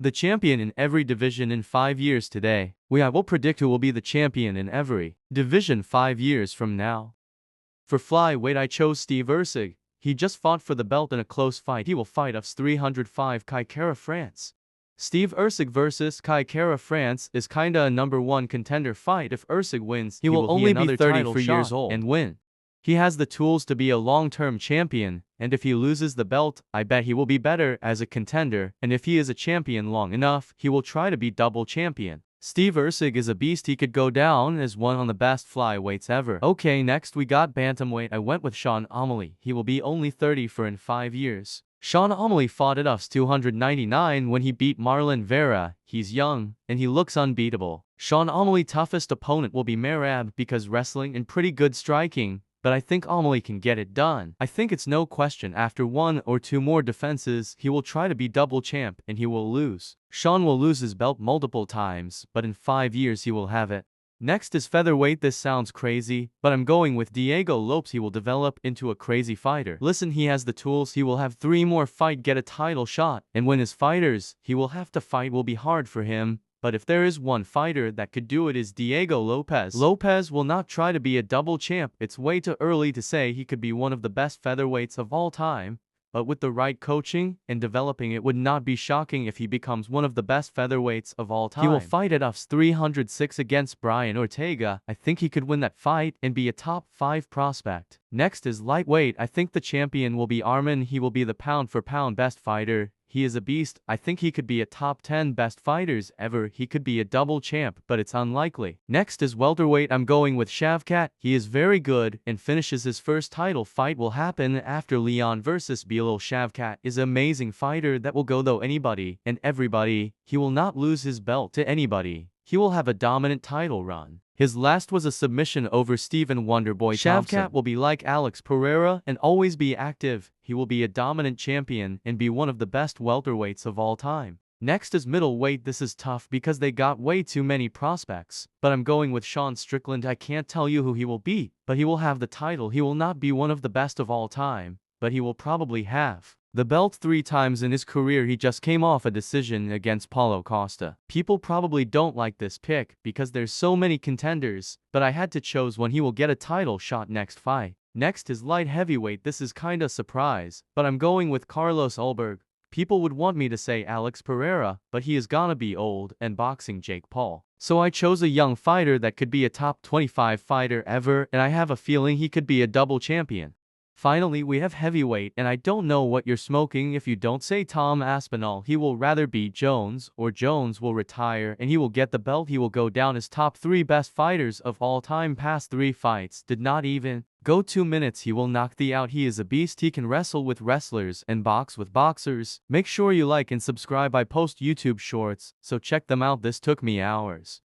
The champion in every division in 5 years today. I will predict who will be the champion in every division 5 years from now. For flyweight I chose Steve Erceg. He just fought for the belt in a close fight. He will fight UFC 305 Kai Kara France. Steve Erceg vs. Kai Kara France is kinda a #1 contender fight. If Erceg wins, he will only be 34 years old and win. He has the tools to be a long-term champion, and if he loses the belt, I bet he will be better as a contender, and if he is a champion long enough, he will try to be double champion. Steve Erceg is a beast. He could go down as one of the best flyweights ever. Okay, next we got bantamweight. I went with Sean O'Malley. He will be only 34 in 5 years. Sean O'Malley fought at UFC 299 when he beat Marlon Vera. He's young, and he looks unbeatable. Sean O'Malley's toughest opponent will be Merab because wrestling and pretty good striking, but I think O'Malley can get it done. I think it's no question after 1 or 2 more defenses, he will try to be double champ and he will lose. Sean will lose his belt multiple times, but in 5 years he will have it. Next is featherweight. This sounds crazy, but I'm going with Diego Lopes. He will develop into a crazy fighter. Listen, he has the tools. He will have 3 more fight, get a title shot, and when his fighters he will have to fight will be hard for him. But if there is one fighter that could do it is Diego Lopes. Lopes will not try to be a double champ. It's way too early to say. He could be one of the best featherweights of all time. But with the right coaching and developing, it would not be shocking if he becomes one of the best featherweights of all time. He will fight at UFC 306 against Brian Ortega. I think he could win that fight and be a top 5 prospect. Next is lightweight. I think the champion will be Arman. He will be the pound-for-pound best fighter. He is a beast. I think he could be a top 10 best fighters ever. He could be a double champ, but it's unlikely. Next is welterweight. I'm going with Shavkat. He is very good and finishes his first title fight will happen after Leon vs. Belal. Shavkat is an amazing fighter that will go though anybody and everybody. He will not lose his belt to anybody. He will have a dominant title run. His last was a submission over Stephen Wonderboy Thompson. Shavkat will be like Alex Pereira and always be active. He will be a dominant champion and be one of the best welterweights of all time. Next is middleweight. This is tough because they got way too many prospects. But I'm going with Sean Strickland. I can't tell you who he will beat, but he will have the title. He will not be one of the best of all time, but he will probably have the belt 3 times in his career. He just came off a decision against Paulo Costa. People probably don't like this pick because there's so many contenders, but I had to choose one. He will get a title shot next fight. Next is light heavyweight. This is kinda surprise, but I'm going with Carlos Ulberg. People would want me to say Alex Pereira, but he is gonna be old and boxing Jake Paul. So I chose a young fighter that could be a top 25 fighter ever, and I have a feeling he could be a double champion. Finally, we have heavyweight, and I don't know what you're smoking if you don't say Tom Aspinall. He will rather beat Jones, or Jones will retire and he will get the belt. He will go down as top 3 best fighters of all time. Past 3 fights did not even go 2 minutes. He will knock thee out. He is a beast. He can wrestle with wrestlers and box with boxers. Make sure you like and subscribe. I post YouTube shorts, so check them out. This took me hours.